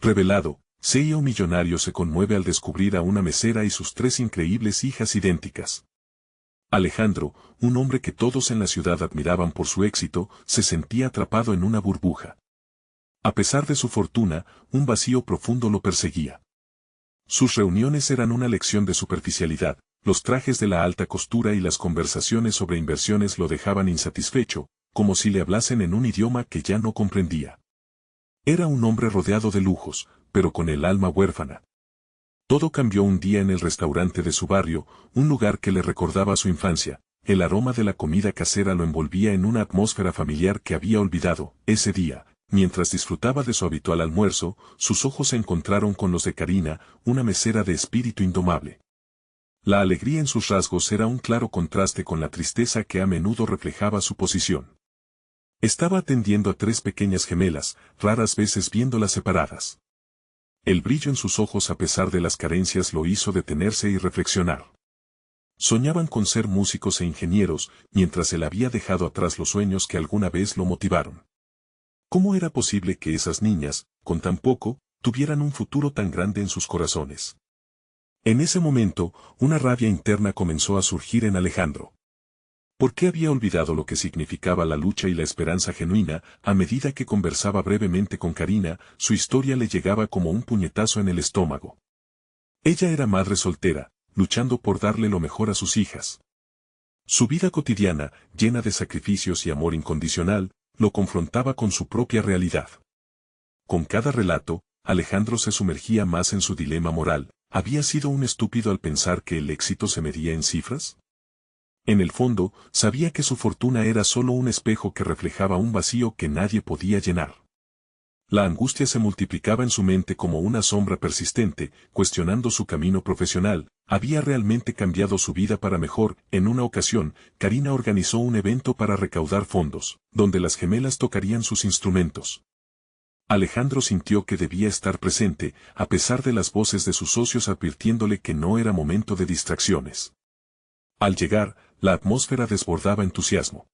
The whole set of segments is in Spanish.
Revelado, CEO millonario se conmueve al descubrir a una mesera y sus 3 increíbles hijas idénticas. Alejandro, un hombre que todos en la ciudad admiraban por su éxito, se sentía atrapado en una burbuja. A pesar de su fortuna, un vacío profundo lo perseguía. Sus reuniones eran una lección de superficialidad, los trajes de la alta costura y las conversaciones sobre inversiones lo dejaban insatisfecho, como si le hablasen en un idioma que ya no comprendía. Era un hombre rodeado de lujos, pero con el alma huérfana. Todo cambió un día en el restaurante de su barrio, un lugar que le recordaba su infancia. El aroma de la comida casera lo envolvía en una atmósfera familiar que había olvidado. Ese día, mientras disfrutaba de su habitual almuerzo, sus ojos se encontraron con los de Karina, una mesera de espíritu indomable. La alegría en sus rasgos era un claro contraste con la tristeza que a menudo reflejaba su posición. Estaba atendiendo a 3 pequeñas gemelas, raras veces viéndolas separadas. El brillo en sus ojos a pesar de las carencias lo hizo detenerse y reflexionar. Soñaban con ser músicos e ingenieros, mientras él había dejado atrás los sueños que alguna vez lo motivaron. ¿Cómo era posible que esas niñas, con tan poco, tuvieran un futuro tan grande en sus corazones? En ese momento, una rabia interna comenzó a surgir en Alejandro. ¿Por qué había olvidado lo que significaba la lucha y la esperanza genuina? A medida que conversaba brevemente con Karina, su historia le llegaba como un puñetazo en el estómago. Ella era madre soltera, luchando por darle lo mejor a sus hijas. Su vida cotidiana, llena de sacrificios y amor incondicional, lo confrontaba con su propia realidad. Con cada relato, Alejandro se sumergía más en su dilema moral. ¿Había sido un estúpido al pensar que el éxito se medía en cifras? En el fondo, sabía que su fortuna era solo un espejo que reflejaba un vacío que nadie podía llenar. La angustia se multiplicaba en su mente como una sombra persistente, cuestionando su camino profesional. ¿Había realmente cambiado su vida para mejor? En una ocasión, Karina organizó un evento para recaudar fondos, donde las gemelas tocarían sus instrumentos. Alejandro sintió que debía estar presente, a pesar de las voces de sus socios advirtiéndole que no era momento de distracciones. Al llegar, la atmósfera desbordaba entusiasmo.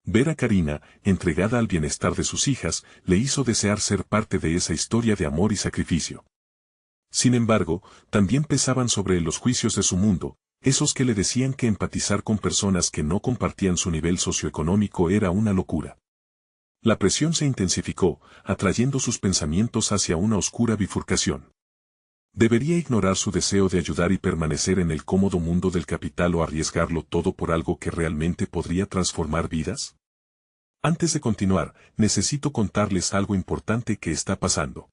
Ver a Karina, entregada al bienestar de sus hijas, le hizo desear ser parte de esa historia de amor y sacrificio. Sin embargo, también pesaban sobre él los juicios de su mundo, esos que le decían que empatizar con personas que no compartían su nivel socioeconómico era una locura. La presión se intensificó, atrayendo sus pensamientos hacia una oscura bifurcación. ¿Debería ignorar su deseo de ayudar y permanecer en el cómodo mundo del capital o arriesgarlo todo por algo que realmente podría transformar vidas? Antes de continuar, necesito contarles algo importante que está pasando.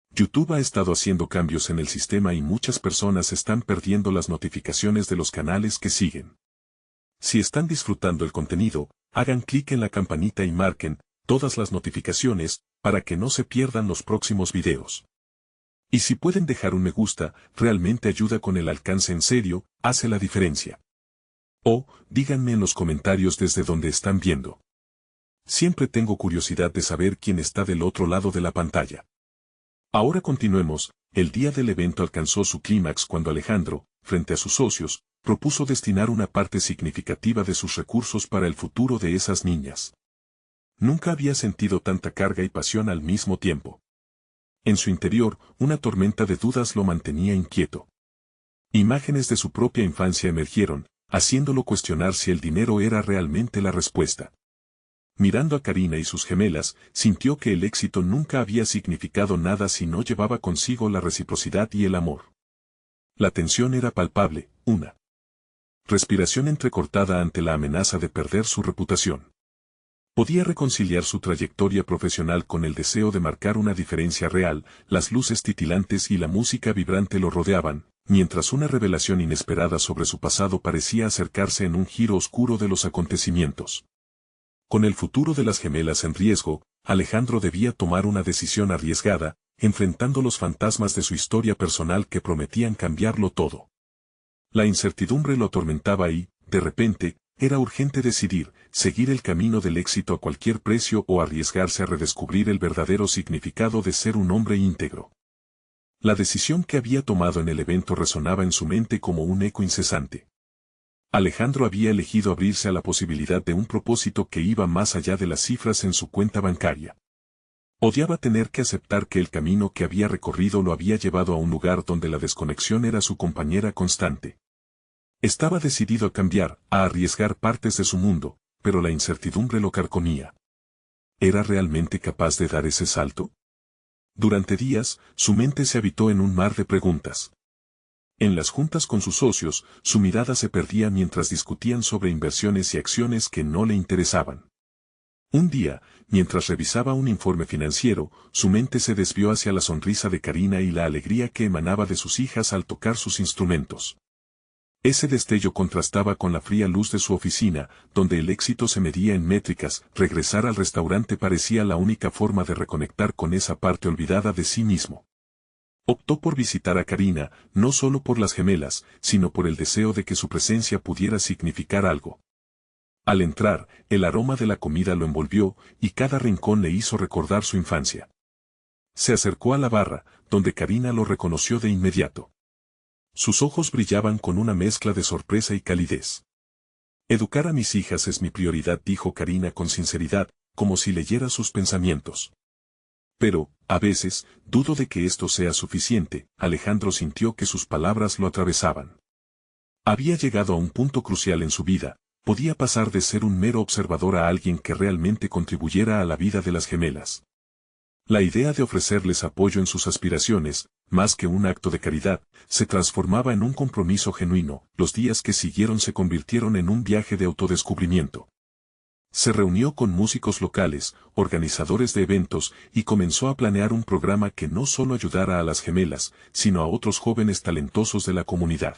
YouTube ha estado haciendo cambios en el sistema y muchas personas están perdiendo las notificaciones de los canales que siguen. Si están disfrutando el contenido, hagan clic en la campanita y marquen todas las notificaciones para que no se pierdan los próximos videos. Y si pueden dejar un me gusta, realmente ayuda con el alcance en serio, hace la diferencia. O, díganme en los comentarios desde donde están viendo. Siempre tengo curiosidad de saber quién está del otro lado de la pantalla. Ahora continuemos. El día del evento alcanzó su clímax cuando Alejandro, frente a sus socios, propuso destinar una parte significativa de sus recursos para el futuro de esas niñas. Nunca había sentido tanta carga y pasión al mismo tiempo. En su interior, una tormenta de dudas lo mantenía inquieto. Imágenes de su propia infancia emergieron, haciéndolo cuestionar si el dinero era realmente la respuesta. Mirando a Karina y sus gemelas, sintió que el éxito nunca había significado nada si no llevaba consigo la reciprocidad y el amor. La tensión era palpable, una respiración entrecortada ante la amenaza de perder su reputación. Podía reconciliar su trayectoria profesional con el deseo de marcar una diferencia real, las luces titilantes y la música vibrante lo rodeaban, mientras una revelación inesperada sobre su pasado parecía acercarse en un giro oscuro de los acontecimientos. Con el futuro de las gemelas en riesgo, Alejandro debía tomar una decisión arriesgada, enfrentando los fantasmas de su historia personal que prometían cambiarlo todo. La incertidumbre lo atormentaba y, de repente, era urgente decidir, seguir el camino del éxito a cualquier precio o arriesgarse a redescubrir el verdadero significado de ser un hombre íntegro. La decisión que había tomado en el evento resonaba en su mente como un eco incesante. Alejandro había elegido abrirse a la posibilidad de un propósito que iba más allá de las cifras en su cuenta bancaria. Odiaba tener que aceptar que el camino que había recorrido lo había llevado a un lugar donde la desconexión era su compañera constante. Estaba decidido a cambiar, a arriesgar partes de su mundo, pero la incertidumbre lo carcomía. ¿Era realmente capaz de dar ese salto? Durante días, su mente se habitó en un mar de preguntas. En las juntas con sus socios, su mirada se perdía mientras discutían sobre inversiones y acciones que no le interesaban. Un día, mientras revisaba un informe financiero, su mente se desvió hacia la sonrisa de Karina y la alegría que emanaba de sus hijas al tocar sus instrumentos. Ese destello contrastaba con la fría luz de su oficina, donde el éxito se medía en métricas. Regresar al restaurante parecía la única forma de reconectar con esa parte olvidada de sí mismo. Optó por visitar a Karina, no solo por las gemelas, sino por el deseo de que su presencia pudiera significar algo. Al entrar, el aroma de la comida lo envolvió, y cada rincón le hizo recordar su infancia. Se acercó a la barra, donde Karina lo reconoció de inmediato. Sus ojos brillaban con una mezcla de sorpresa y calidez. Educar a mis hijas es mi prioridad, dijo Karina con sinceridad, como si leyera sus pensamientos. Pero, a veces, dudo de que esto sea suficiente. Alejandro sintió que sus palabras lo atravesaban. Había llegado a un punto crucial en su vida, podía pasar de ser un mero observador a alguien que realmente contribuyera a la vida de las gemelas. La idea de ofrecerles apoyo en sus aspiraciones, más que un acto de caridad, se transformaba en un compromiso genuino. Los días que siguieron se convirtieron en un viaje de autodescubrimiento. Se reunió con músicos locales, organizadores de eventos, y comenzó a planear un programa que no solo ayudara a las gemelas, sino a otros jóvenes talentosos de la comunidad.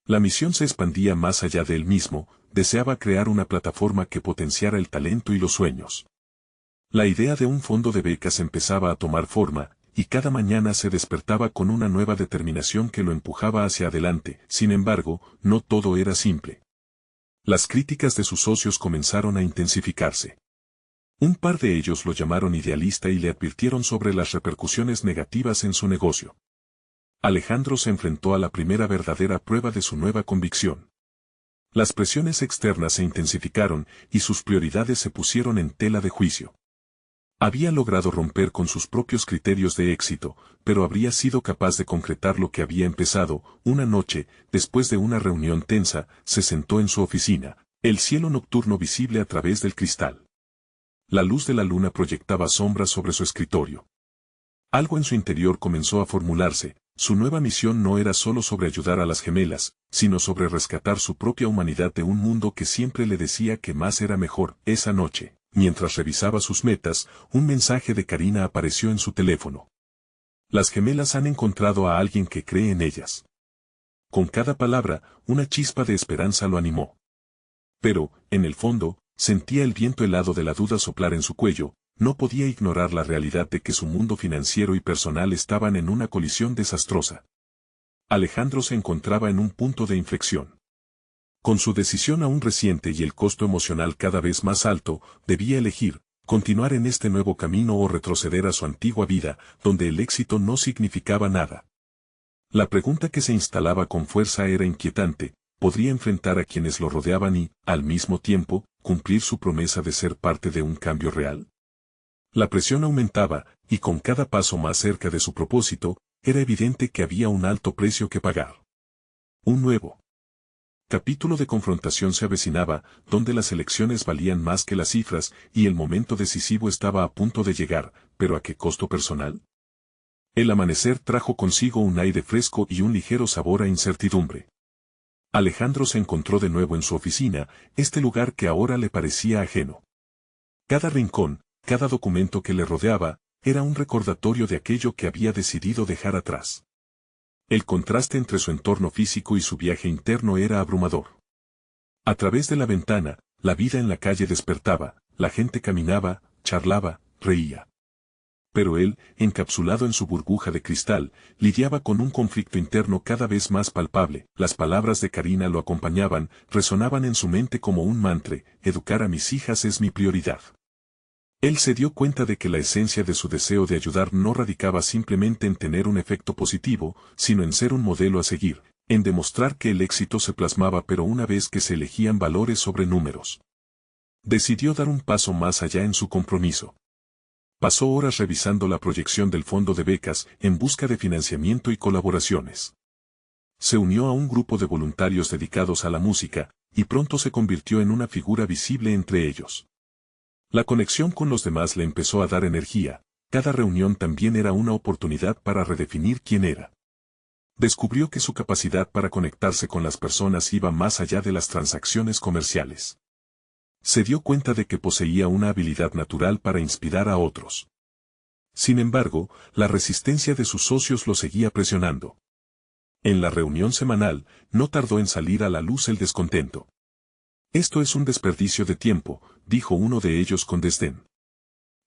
La misión se expandía más allá de él mismo, deseaba crear una plataforma que potenciara el talento y los sueños. La idea de un fondo de becas empezaba a tomar forma, y cada mañana se despertaba con una nueva determinación que lo empujaba hacia adelante. Sin embargo, no todo era simple. Las críticas de sus socios comenzaron a intensificarse. Un par de ellos lo llamaron idealista y le advirtieron sobre las repercusiones negativas en su negocio. Alejandro se enfrentó a la primera verdadera prueba de su nueva convicción. Las presiones externas se intensificaron y sus prioridades se pusieron en tela de juicio. Había logrado romper con sus propios criterios de éxito, pero habría sido capaz de concretar lo que había empezado. Una noche, después de una reunión tensa, se sentó en su oficina, el cielo nocturno visible a través del cristal. La luz de la luna proyectaba sombras sobre su escritorio. Algo en su interior comenzó a formularse. Su nueva misión no era solo sobre ayudar a las gemelas, sino sobre rescatar su propia humanidad de un mundo que siempre le decía que más era mejor. Esa noche, mientras revisaba sus metas, un mensaje de Karina apareció en su teléfono. Las gemelas han encontrado a alguien que cree en ellas. Con cada palabra, una chispa de esperanza lo animó. Pero, en el fondo, sentía el viento helado de la duda soplar en su cuello. No podía ignorar la realidad de que su mundo financiero y personal estaban en una colisión desastrosa. Alejandro se encontraba en un punto de inflexión. Con su decisión aún reciente y el costo emocional cada vez más alto, debía elegir, continuar en este nuevo camino o retroceder a su antigua vida, donde el éxito no significaba nada. La pregunta que se instalaba con fuerza era inquietante: ¿podría enfrentar a quienes lo rodeaban y, al mismo tiempo, cumplir su promesa de ser parte de un cambio real? La presión aumentaba, y con cada paso más cerca de su propósito, era evidente que había un alto precio que pagar. Un nuevo capítulo de confrontación se avecinaba, donde las elecciones valían más que las cifras, y el momento decisivo estaba a punto de llegar, pero ¿a qué costo personal? El amanecer trajo consigo un aire fresco y un ligero sabor a incertidumbre. Alejandro se encontró de nuevo en su oficina, este lugar que ahora le parecía ajeno. Cada rincón, cada documento que le rodeaba, era un recordatorio de aquello que había decidido dejar atrás. El contraste entre su entorno físico y su viaje interno era abrumador. A través de la ventana, la vida en la calle despertaba, la gente caminaba, charlaba, reía. Pero él, encapsulado en su burbuja de cristal, lidiaba con un conflicto interno cada vez más palpable. Las palabras de Karina lo acompañaban, resonaban en su mente como un mantra: educar a mis hijas es mi prioridad. Él se dio cuenta de que la esencia de su deseo de ayudar no radicaba simplemente en tener un efecto positivo, sino en ser un modelo a seguir, en demostrar que el éxito se plasmaba pero una vez que se elegían valores sobre números. Decidió dar un paso más allá en su compromiso. Pasó horas revisando la proyección del fondo de becas en busca de financiamiento y colaboraciones. Se unió a un grupo de voluntarios dedicados a la música, y pronto se convirtió en una figura visible entre ellos. La conexión con los demás le empezó a dar energía, cada reunión también era una oportunidad para redefinir quién era. Descubrió que su capacidad para conectarse con las personas iba más allá de las transacciones comerciales. Se dio cuenta de que poseía una habilidad natural para inspirar a otros. Sin embargo, la resistencia de sus socios lo seguía presionando. En la reunión semanal, no tardó en salir a la luz el descontento. Esto es un desperdicio de tiempo, dijo uno de ellos con desdén.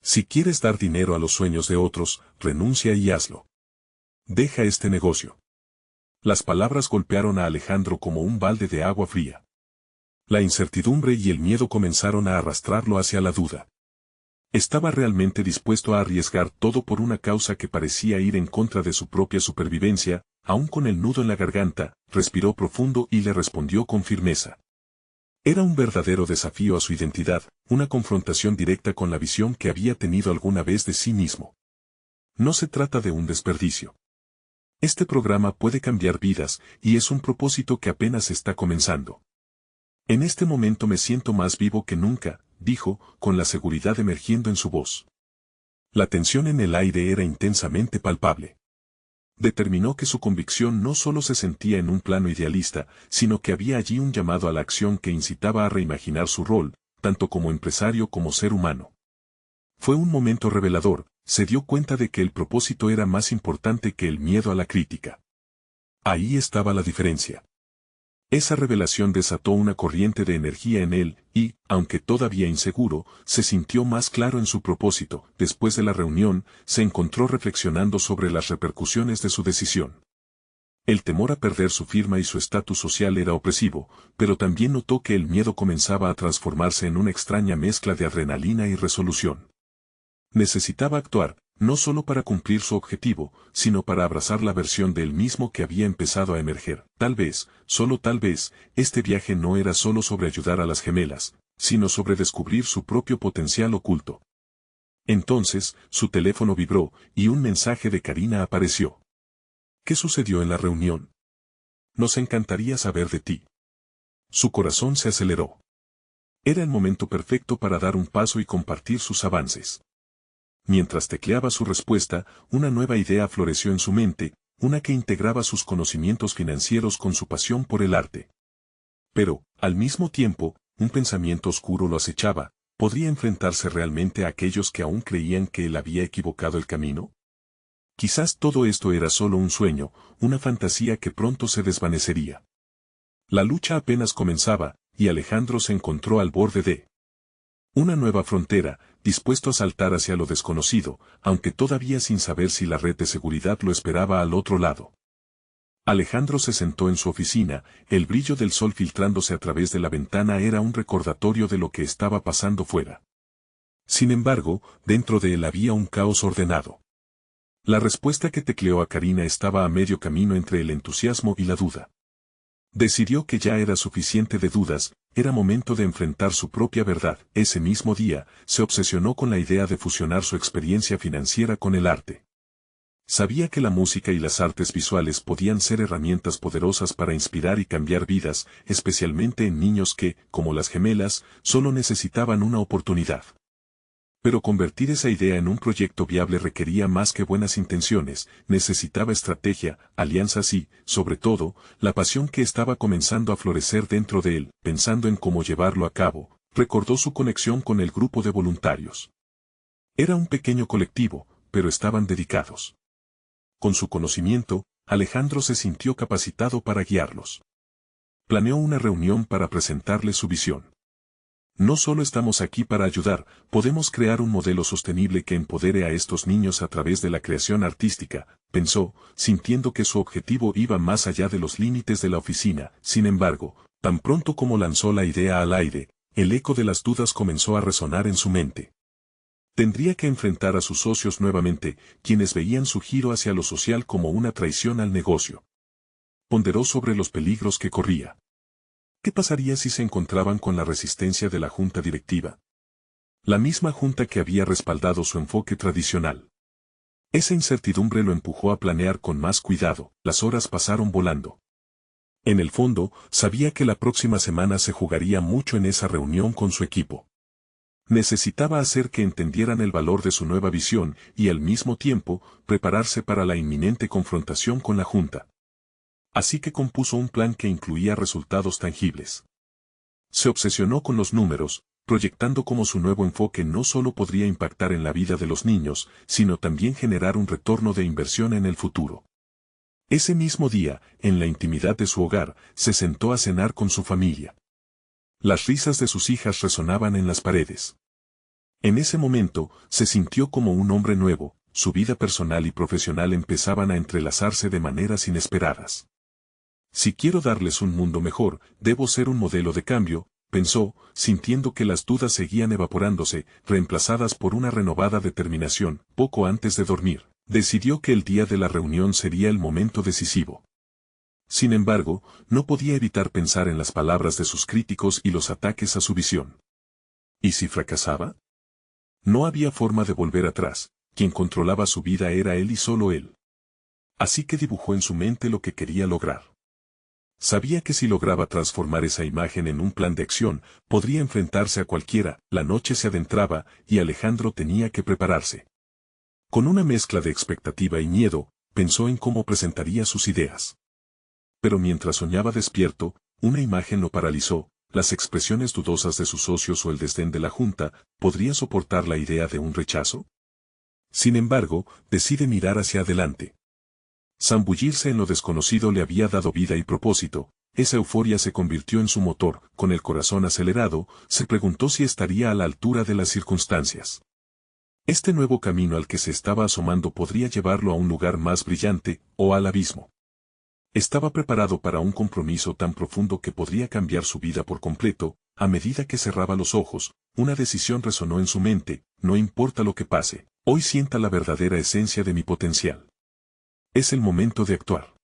Si quieres dar dinero a los sueños de otros, renuncia y hazlo. Deja este negocio. Las palabras golpearon a Alejandro como un balde de agua fría. La incertidumbre y el miedo comenzaron a arrastrarlo hacia la duda. ¿Estaba realmente dispuesto a arriesgar todo por una causa que parecía ir en contra de su propia supervivencia? Aún con el nudo en la garganta, respiró profundo y le respondió con firmeza. Era un verdadero desafío a su identidad, una confrontación directa con la visión que había tenido alguna vez de sí mismo. No se trata de un desperdicio. Este programa puede cambiar vidas, y es un propósito que apenas está comenzando. En este momento me siento más vivo que nunca, dijo, con la seguridad emergiendo en su voz. La tensión en el aire era intensamente palpable. Determinó que su convicción no solo se sentía en un plano idealista, sino que había allí un llamado a la acción que incitaba a reimaginar su rol, tanto como empresario como ser humano. Fue un momento revelador, se dio cuenta de que el propósito era más importante que el miedo a la crítica. Ahí estaba la diferencia. Esa revelación desató una corriente de energía en él, y, aunque todavía inseguro, se sintió más claro en su propósito. Después de la reunión, se encontró reflexionando sobre las repercusiones de su decisión. El temor a perder su firma y su estatus social era opresivo, pero también notó que el miedo comenzaba a transformarse en una extraña mezcla de adrenalina y resolución. Necesitaba actuar, no solo para cumplir su objetivo, sino para abrazar la versión de él mismo que había empezado a emerger. Tal vez, solo tal vez, este viaje no era solo sobre ayudar a las gemelas, sino sobre descubrir su propio potencial oculto. Entonces, su teléfono vibró, y un mensaje de Karina apareció. ¿Qué sucedió en la reunión? Nos encantaría saber de ti. Su corazón se aceleró. Era el momento perfecto para dar un paso y compartir sus avances. Mientras tecleaba su respuesta, una nueva idea floreció en su mente, una que integraba sus conocimientos financieros con su pasión por el arte. Pero, al mismo tiempo, un pensamiento oscuro lo acechaba. ¿Podría enfrentarse realmente a aquellos que aún creían que él había equivocado el camino? Quizás todo esto era solo un sueño, una fantasía que pronto se desvanecería. La lucha apenas comenzaba, y Alejandro se encontró al borde de una nueva frontera, dispuesto a saltar hacia lo desconocido, aunque todavía sin saber si la red de seguridad lo esperaba al otro lado. Alejandro se sentó en su oficina, el brillo del sol filtrándose a través de la ventana era un recordatorio de lo que estaba pasando fuera. Sin embargo, dentro de él había un caos ordenado. La respuesta que tecleó a Karina estaba a medio camino entre el entusiasmo y la duda. Decidió que ya era suficiente de dudas, era momento de enfrentar su propia verdad. Ese mismo día, se obsesionó con la idea de fusionar su experiencia financiera con el arte. Sabía que la música y las artes visuales podían ser herramientas poderosas para inspirar y cambiar vidas, especialmente en niños que, como las gemelas, solo necesitaban una oportunidad. Pero convertir esa idea en un proyecto viable requería más que buenas intenciones, necesitaba estrategia, alianzas y, sobre todo, la pasión que estaba comenzando a florecer dentro de él. Pensando en cómo llevarlo a cabo, recordó su conexión con el grupo de voluntarios. Era un pequeño colectivo, pero estaban dedicados. Con su conocimiento, Alejandro se sintió capacitado para guiarlos. Planeó una reunión para presentarles su visión. No solo estamos aquí para ayudar, podemos crear un modelo sostenible que empodere a estos niños a través de la creación artística, pensó, sintiendo que su objetivo iba más allá de los límites de la oficina. Sin embargo, tan pronto como lanzó la idea al aire, el eco de las dudas comenzó a resonar en su mente. Tendría que enfrentar a sus socios nuevamente, quienes veían su giro hacia lo social como una traición al negocio. Ponderó sobre los peligros que corría. ¿Qué pasaría si se encontraban con la resistencia de la junta directiva? La misma junta que había respaldado su enfoque tradicional. Esa incertidumbre lo empujó a planear con más cuidado. Las horas pasaron volando. En el fondo, sabía que la próxima semana se jugaría mucho en esa reunión con su equipo. Necesitaba hacer que entendieran el valor de su nueva visión y al mismo tiempo prepararse para la inminente confrontación con la junta. Así que compuso un plan que incluía resultados tangibles. Se obsesionó con los números, proyectando cómo su nuevo enfoque no solo podría impactar en la vida de los niños, sino también generar un retorno de inversión en el futuro. Ese mismo día, en la intimidad de su hogar, se sentó a cenar con su familia. Las risas de sus hijas resonaban en las paredes. En ese momento, se sintió como un hombre nuevo, su vida personal y profesional empezaban a entrelazarse de maneras inesperadas. Si quiero darles un mundo mejor, debo ser un modelo de cambio, pensó, sintiendo que las dudas seguían evaporándose, reemplazadas por una renovada determinación. Poco antes de dormir, decidió que el día de la reunión sería el momento decisivo. Sin embargo, no podía evitar pensar en las palabras de sus críticos y los ataques a su visión. ¿Y si fracasaba? No había forma de volver atrás, quien controlaba su vida era él y solo él. Así que dibujó en su mente lo que quería lograr. Sabía que si lograba transformar esa imagen en un plan de acción, podría enfrentarse a cualquiera. La noche se adentraba y Alejandro tenía que prepararse. Con una mezcla de expectativa y miedo, pensó en cómo presentaría sus ideas. Pero mientras soñaba despierto, una imagen lo paralizó, las expresiones dudosas de sus socios o el desdén de la junta. ¿Podría soportar la idea de un rechazo? Sin embargo, decide mirar hacia adelante. Zambullirse en lo desconocido le había dado vida y propósito. Esa euforia se convirtió en su motor. Con el corazón acelerado, se preguntó si estaría a la altura de las circunstancias. Este nuevo camino al que se estaba asomando podría llevarlo a un lugar más brillante, o al abismo. Estaba preparado para un compromiso tan profundo que podría cambiar su vida por completo. A medida que cerraba los ojos, una decisión resonó en su mente: no importa lo que pase, hoy sienta la verdadera esencia de mi potencial. Es el momento de actuar.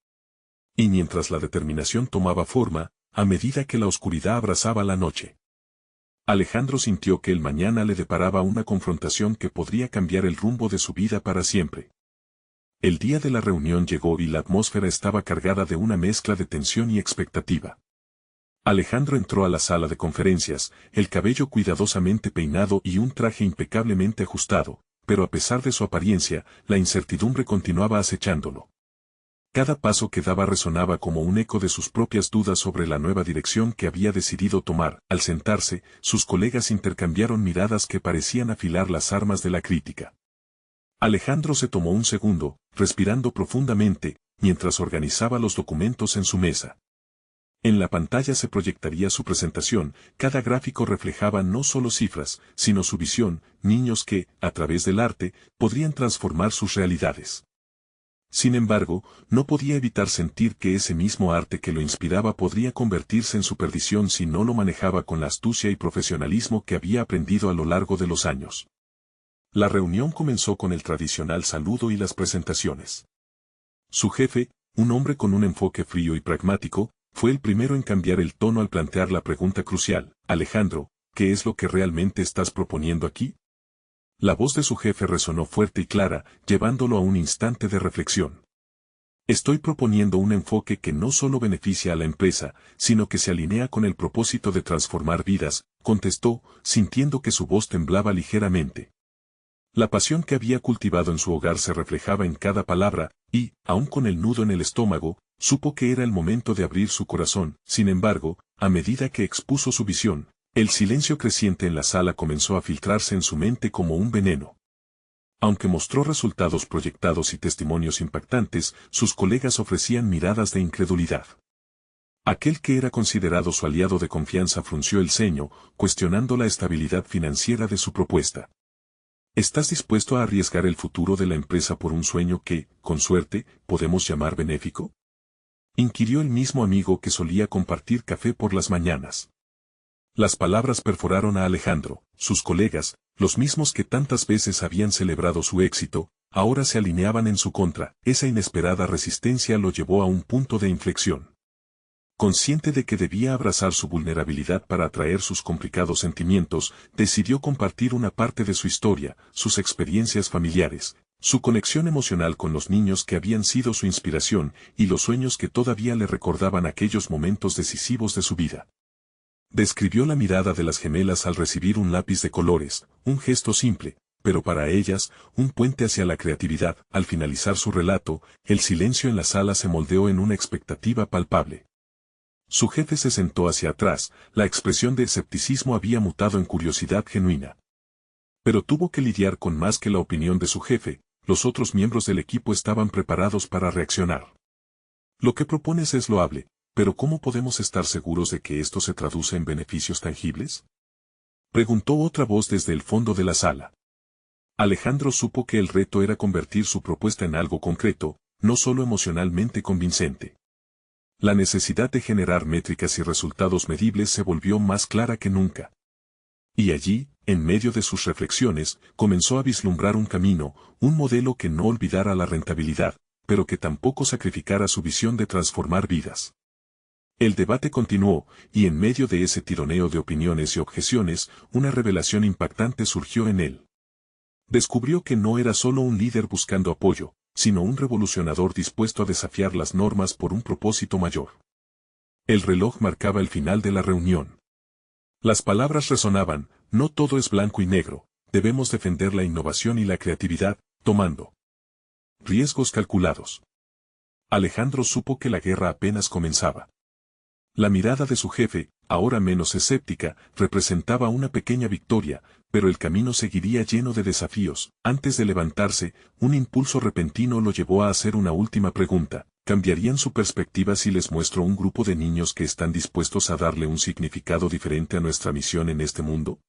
Y mientras la determinación tomaba forma, a medida que la oscuridad abrazaba la noche, Alejandro sintió que el mañana le deparaba una confrontación que podría cambiar el rumbo de su vida para siempre. El día de la reunión llegó y la atmósfera estaba cargada de una mezcla de tensión y expectativa. Alejandro entró a la sala de conferencias, el cabello cuidadosamente peinado y un traje impecablemente ajustado, pero a pesar de su apariencia, la incertidumbre continuaba acechándolo. Cada paso que daba resonaba como un eco de sus propias dudas sobre la nueva dirección que había decidido tomar. Al sentarse, sus colegas intercambiaron miradas que parecían afilar las armas de la crítica. Alejandro se tomó un segundo, respirando profundamente, mientras organizaba los documentos en su mesa. En la pantalla se proyectaría su presentación, cada gráfico reflejaba no solo cifras, sino su visión, niños que, a través del arte, podrían transformar sus realidades. Sin embargo, no podía evitar sentir que ese mismo arte que lo inspiraba podría convertirse en su perdición si no lo manejaba con la astucia y profesionalismo que había aprendido a lo largo de los años. La reunión comenzó con el tradicional saludo y las presentaciones. Su jefe, un hombre con un enfoque frío y pragmático, fue el primero en cambiar el tono al plantear la pregunta crucial: Alejandro, ¿qué es lo que realmente estás proponiendo aquí? La voz de su jefe resonó fuerte y clara, llevándolo a un instante de reflexión. Estoy proponiendo un enfoque que no solo beneficia a la empresa, sino que se alinea con el propósito de transformar vidas, contestó, sintiendo que su voz temblaba ligeramente. La pasión que había cultivado en su hogar se reflejaba en cada palabra, y, aun con el nudo en el estómago, supo que era el momento de abrir su corazón. Sin embargo, a medida que expuso su visión, el silencio creciente en la sala comenzó a filtrarse en su mente como un veneno. Aunque mostró resultados proyectados y testimonios impactantes, sus colegas ofrecían miradas de incredulidad. Aquel que era considerado su aliado de confianza frunció el ceño, cuestionando la estabilidad financiera de su propuesta. ¿Estás dispuesto a arriesgar el futuro de la empresa por un sueño que, con suerte, podemos llamar benéfico? Inquirió el mismo amigo que solía compartir café por las mañanas. Las palabras perforaron a Alejandro. Sus colegas, los mismos que tantas veces habían celebrado su éxito, ahora se alineaban en su contra. Esa inesperada resistencia lo llevó a un punto de inflexión. Consciente de que debía abrazar su vulnerabilidad para atraer sus complicados sentimientos, decidió compartir una parte de su historia, sus experiencias familiares, su conexión emocional con los niños que habían sido su inspiración y los sueños que todavía le recordaban aquellos momentos decisivos de su vida. Describió la mirada de las gemelas al recibir un lápiz de colores, un gesto simple, pero para ellas, un puente hacia la creatividad. Al finalizar su relato, el silencio en la sala se moldeó en una expectativa palpable. Su jefe se sentó hacia atrás, la expresión de escepticismo había mutado en curiosidad genuina. Pero tuvo que lidiar con más que la opinión de su jefe, los otros miembros del equipo estaban preparados para reaccionar. Lo que propones es loable, pero ¿cómo podemos estar seguros de que esto se traduce en beneficios tangibles? Preguntó otra voz desde el fondo de la sala. Alejandro supo que el reto era convertir su propuesta en algo concreto, no solo emocionalmente convincente. La necesidad de generar métricas y resultados medibles se volvió más clara que nunca. Y allí, en medio de sus reflexiones, comenzó a vislumbrar un camino, un modelo que no olvidara la rentabilidad, pero que tampoco sacrificara su visión de transformar vidas. El debate continuó, y en medio de ese tironeo de opiniones y objeciones, una revelación impactante surgió en él. Descubrió que no era solo un líder buscando apoyo, sino un revolucionador dispuesto a desafiar las normas por un propósito mayor. El reloj marcaba el final de la reunión. Las palabras resonaban: no todo es blanco y negro, debemos defender la innovación y la creatividad, tomando riesgos calculados. Alejandro supo que la guerra apenas comenzaba. La mirada de su jefe, ahora menos escéptica, representaba una pequeña victoria, pero el camino seguiría lleno de desafíos. Antes de levantarse, un impulso repentino lo llevó a hacer una última pregunta: ¿cambiarían su perspectiva si les muestro un grupo de niños que están dispuestos a darle un significado diferente a nuestra misión en este mundo?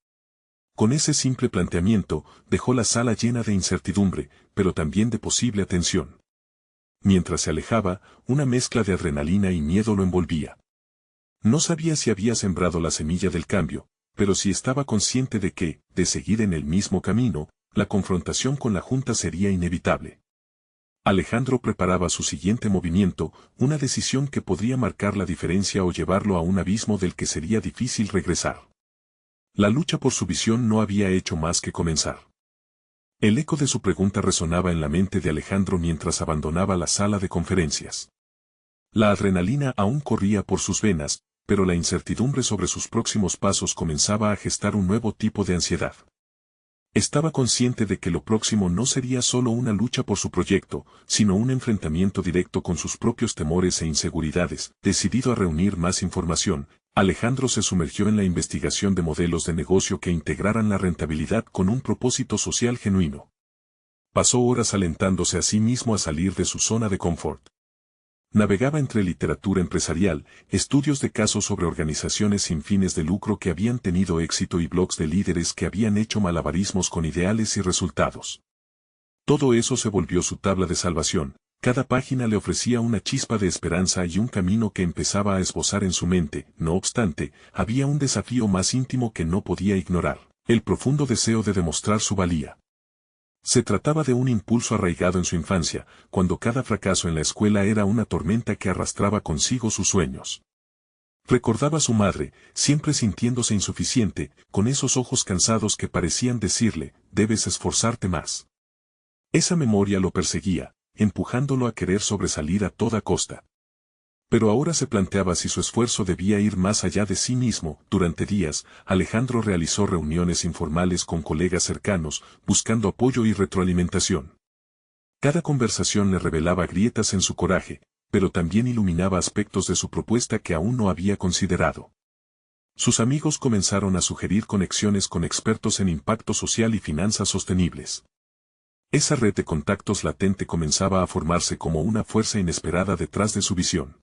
Con ese simple planteamiento, dejó la sala llena de incertidumbre, pero también de posible atención. Mientras se alejaba, una mezcla de adrenalina y miedo lo envolvía. No sabía si había sembrado la semilla del cambio, pero sí estaba consciente de que, de seguir en el mismo camino, la confrontación con la Junta sería inevitable. Alejandro preparaba su siguiente movimiento, una decisión que podría marcar la diferencia o llevarlo a un abismo del que sería difícil regresar. La lucha por su visión no había hecho más que comenzar. El eco de su pregunta resonaba en la mente de Alejandro mientras abandonaba la sala de conferencias. La adrenalina aún corría por sus venas, pero la incertidumbre sobre sus próximos pasos comenzaba a gestar un nuevo tipo de ansiedad. Estaba consciente de que lo próximo no sería solo una lucha por su proyecto, sino un enfrentamiento directo con sus propios temores e inseguridades. Decidido a reunir más información, Alejandro se sumergió en la investigación de modelos de negocio que integraran la rentabilidad con un propósito social genuino. Pasó horas alentándose a sí mismo a salir de su zona de confort. Navegaba entre literatura empresarial, estudios de casos sobre organizaciones sin fines de lucro que habían tenido éxito y blogs de líderes que habían hecho malabarismos con ideales y resultados. Todo eso se volvió su tabla de salvación. Cada página le ofrecía una chispa de esperanza y un camino que empezaba a esbozar en su mente. No obstante, había un desafío más íntimo que no podía ignorar: el profundo deseo de demostrar su valía. Se trataba de un impulso arraigado en su infancia, cuando cada fracaso en la escuela era una tormenta que arrastraba consigo sus sueños. Recordaba a su madre, siempre sintiéndose insuficiente, con esos ojos cansados que parecían decirle: debes esforzarte más. Esa memoria lo perseguía, empujándolo a querer sobresalir a toda costa. Pero ahora se planteaba si su esfuerzo debía ir más allá de sí mismo. Durante días, Alejandro realizó reuniones informales con colegas cercanos, buscando apoyo y retroalimentación. Cada conversación le revelaba grietas en su coraje, pero también iluminaba aspectos de su propuesta que aún no había considerado. Sus amigos comenzaron a sugerir conexiones con expertos en impacto social y finanzas sostenibles. Esa red de contactos latente comenzaba a formarse como una fuerza inesperada detrás de su visión.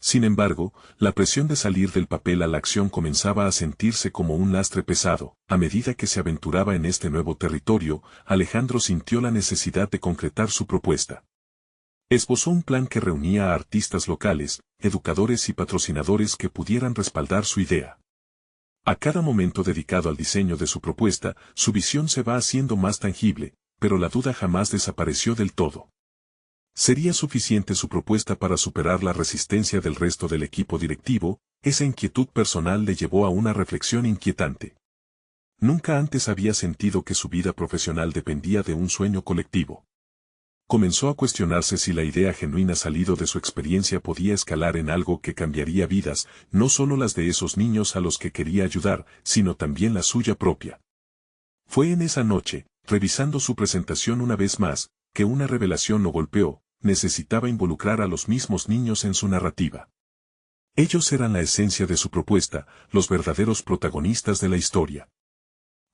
Sin embargo, la presión de salir del papel a la acción comenzaba a sentirse como un lastre pesado. A medida que se aventuraba en este nuevo territorio, Alejandro sintió la necesidad de concretar su propuesta. Esbozó un plan que reunía a artistas locales, educadores y patrocinadores que pudieran respaldar su idea. A cada momento dedicado al diseño de su propuesta, su visión se va haciendo más tangible, pero la duda jamás desapareció del todo. ¿Sería suficiente su propuesta para superar la resistencia del resto del equipo directivo? Esa inquietud personal le llevó a una reflexión inquietante. Nunca antes había sentido que su vida profesional dependía de un sueño colectivo. Comenzó a cuestionarse si la idea genuina salido de su experiencia podía escalar en algo que cambiaría vidas, no solo las de esos niños a los que quería ayudar, sino también la suya propia. Fue en esa noche, revisando su presentación una vez más, que una revelación lo golpeó: necesitaba involucrar a los mismos niños en su narrativa. Ellos eran la esencia de su propuesta, los verdaderos protagonistas de la historia.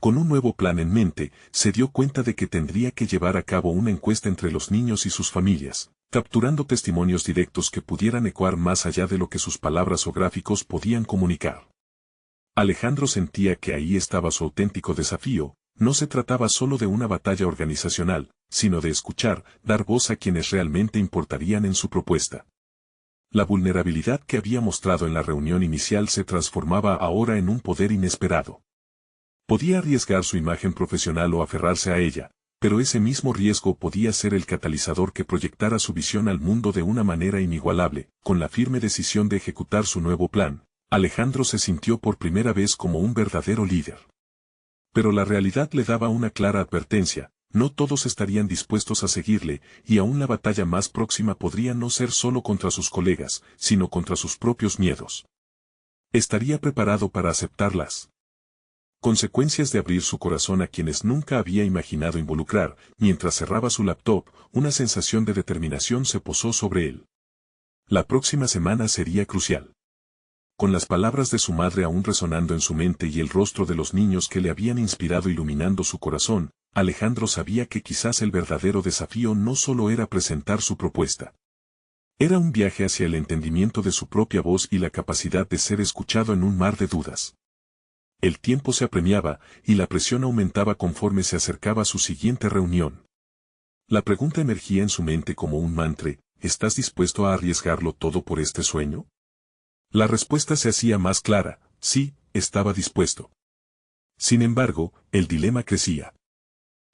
Con un nuevo plan en mente, se dio cuenta de que tendría que llevar a cabo una encuesta entre los niños y sus familias, capturando testimonios directos que pudieran ecoar más allá de lo que sus palabras o gráficos podían comunicar. Alejandro sentía que ahí estaba su auténtico desafío. No se trataba solo de una batalla organizacional, sino de escuchar, dar voz a quienes realmente importarían en su propuesta. La vulnerabilidad que había mostrado en la reunión inicial se transformaba ahora en un poder inesperado. Podía arriesgar su imagen profesional o aferrarse a ella, pero ese mismo riesgo podía ser el catalizador que proyectara su visión al mundo de una manera inigualable. Con la firme decisión de ejecutar su nuevo plan, Alejandro se sintió por primera vez como un verdadero líder. Pero la realidad le daba una clara advertencia: no todos estarían dispuestos a seguirle, y aún la batalla más próxima podría no ser solo contra sus colegas, sino contra sus propios miedos. ¿Estaría preparado para aceptarlas? Consecuencias de abrir su corazón a quienes nunca había imaginado involucrar. Mientras cerraba su laptop, una sensación de determinación se posó sobre él. La próxima semana sería crucial. Con las palabras de su madre aún resonando en su mente y el rostro de los niños que le habían inspirado iluminando su corazón, Alejandro sabía que quizás el verdadero desafío no solo era presentar su propuesta. Era un viaje hacia el entendimiento de su propia voz y la capacidad de ser escuchado en un mar de dudas. El tiempo se apremiaba, y la presión aumentaba conforme se acercaba a su siguiente reunión. La pregunta emergía en su mente como un mantra: ¿estás dispuesto a arriesgarlo todo por este sueño? La respuesta se hacía más clara: sí, estaba dispuesto. Sin embargo, el dilema crecía.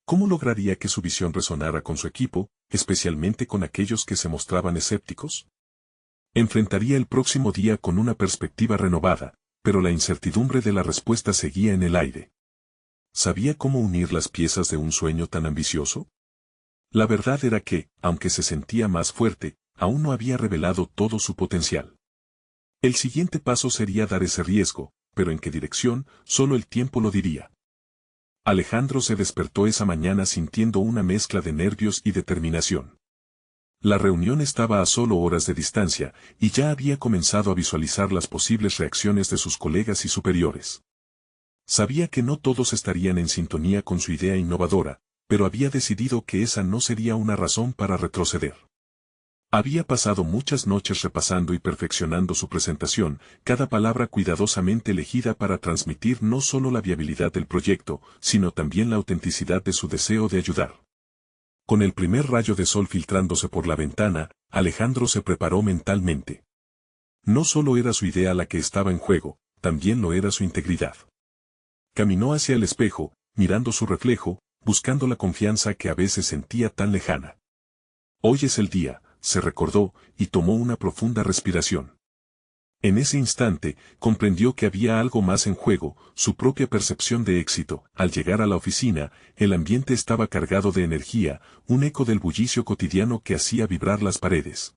¿Cómo lograría que su visión resonara con su equipo, especialmente con aquellos que se mostraban escépticos? Enfrentaría el próximo día con una perspectiva renovada, pero la incertidumbre de la respuesta seguía en el aire. ¿Sabía cómo unir las piezas de un sueño tan ambicioso? La verdad era que, aunque se sentía más fuerte, aún no había revelado todo su potencial. El siguiente paso sería dar ese riesgo, pero ¿en qué dirección? Solo el tiempo lo diría. Alejandro se despertó esa mañana sintiendo una mezcla de nervios y determinación. La reunión estaba a solo horas de distancia, y ya había comenzado a visualizar las posibles reacciones de sus colegas y superiores. Sabía que no todos estarían en sintonía con su idea innovadora, pero había decidido que esa no sería una razón para retroceder. Había pasado muchas noches repasando y perfeccionando su presentación, cada palabra cuidadosamente elegida para transmitir no solo la viabilidad del proyecto, sino también la autenticidad de su deseo de ayudar. Con el primer rayo de sol filtrándose por la ventana, Alejandro se preparó mentalmente. No solo era su idea la que estaba en juego, también lo era su integridad. Caminó hacia el espejo, mirando su reflejo, buscando la confianza que a veces sentía tan lejana. Hoy es el día, se recordó, y tomó una profunda respiración. En ese instante, comprendió que había algo más en juego: su propia percepción de éxito. Al llegar a la oficina, el ambiente estaba cargado de energía, un eco del bullicio cotidiano que hacía vibrar las paredes.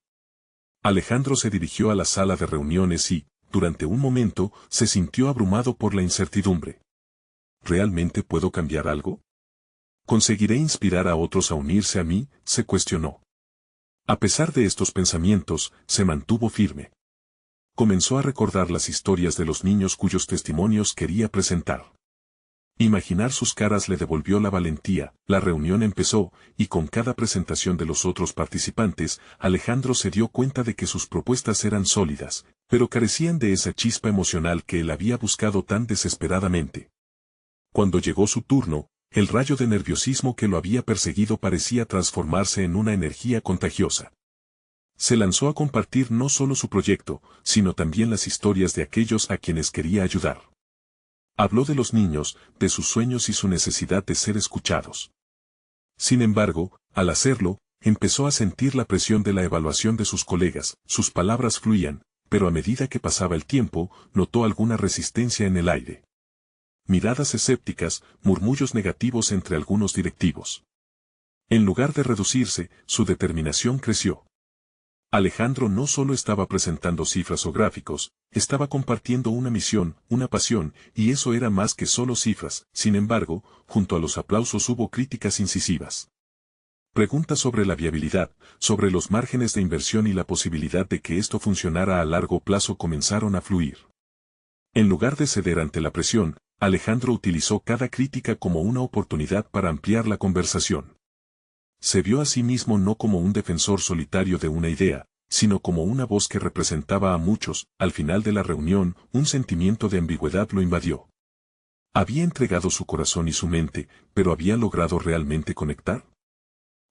Alejandro se dirigió a la sala de reuniones y, durante un momento, se sintió abrumado por la incertidumbre. ¿Realmente puedo cambiar algo? ¿Conseguiré inspirar a otros a unirse a mí?, se cuestionó. A pesar de estos pensamientos, se mantuvo firme. Comenzó a recordar las historias de los niños cuyos testimonios quería presentar. Imaginar sus caras le devolvió la valentía. La reunión empezó, y con cada presentación de los otros participantes, Alejandro se dio cuenta de que sus propuestas eran sólidas, pero carecían de esa chispa emocional que él había buscado tan desesperadamente. Cuando llegó su turno, el rayo de nerviosismo que lo había perseguido parecía transformarse en una energía contagiosa. Se lanzó a compartir no solo su proyecto, sino también las historias de aquellos a quienes quería ayudar. Habló de los niños, de sus sueños y su necesidad de ser escuchados. Sin embargo, al hacerlo, empezó a sentir la presión de la evaluación de sus colegas, sus palabras fluían, pero a medida que pasaba el tiempo, notó alguna resistencia en el aire. Miradas escépticas, murmullos negativos entre algunos directivos. En lugar de reducirse, su determinación creció. Alejandro no solo estaba presentando cifras o gráficos, estaba compartiendo una misión, una pasión, y eso era más que solo cifras. Sin embargo, junto a los aplausos hubo críticas incisivas. Preguntas sobre la viabilidad, sobre los márgenes de inversión y la posibilidad de que esto funcionara a largo plazo comenzaron a fluir. En lugar de ceder ante la presión, Alejandro utilizó cada crítica como una oportunidad para ampliar la conversación. Se vio a sí mismo no como un defensor solitario de una idea, sino como una voz que representaba a muchos. Al final de la reunión, un sentimiento de ambigüedad lo invadió. ¿Había entregado su corazón y su mente, pero había logrado realmente conectar?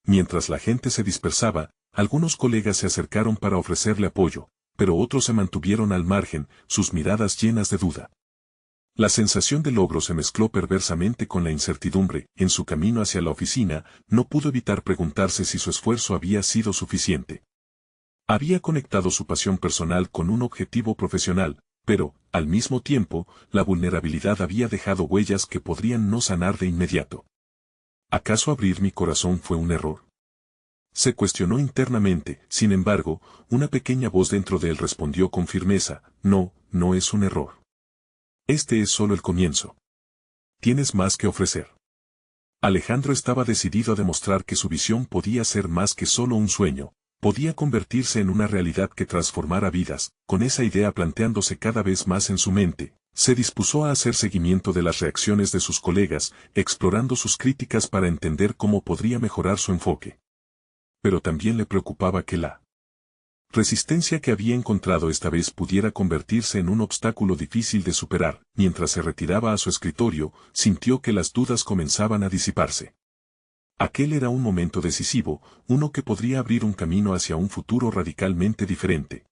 Mientras la gente se dispersaba, algunos colegas se acercaron para ofrecerle apoyo, pero otros se mantuvieron al margen, sus miradas llenas de duda. La sensación de logro se mezcló perversamente con la incertidumbre. En su camino hacia la oficina, no pudo evitar preguntarse si su esfuerzo había sido suficiente. Había conectado su pasión personal con un objetivo profesional, pero, al mismo tiempo, la vulnerabilidad había dejado huellas que podrían no sanar de inmediato. ¿Acaso abrir mi corazón fue un error? Se cuestionó internamente. Sin embargo, una pequeña voz dentro de él respondió con firmeza: no, no es un error. Este es solo el comienzo. Tienes más que ofrecer. Alejandro estaba decidido a demostrar que su visión podía ser más que solo un sueño, podía convertirse en una realidad que transformara vidas. Con esa idea planteándose cada vez más en su mente, se dispuso a hacer seguimiento de las reacciones de sus colegas, explorando sus críticas para entender cómo podría mejorar su enfoque. Pero también le preocupaba que la resistencia que había encontrado esta vez pudiera convertirse en un obstáculo difícil de superar. Mientras se retiraba a su escritorio, sintió que las dudas comenzaban a disiparse. Aquel era un momento decisivo, uno que podría abrir un camino hacia un futuro radicalmente diferente.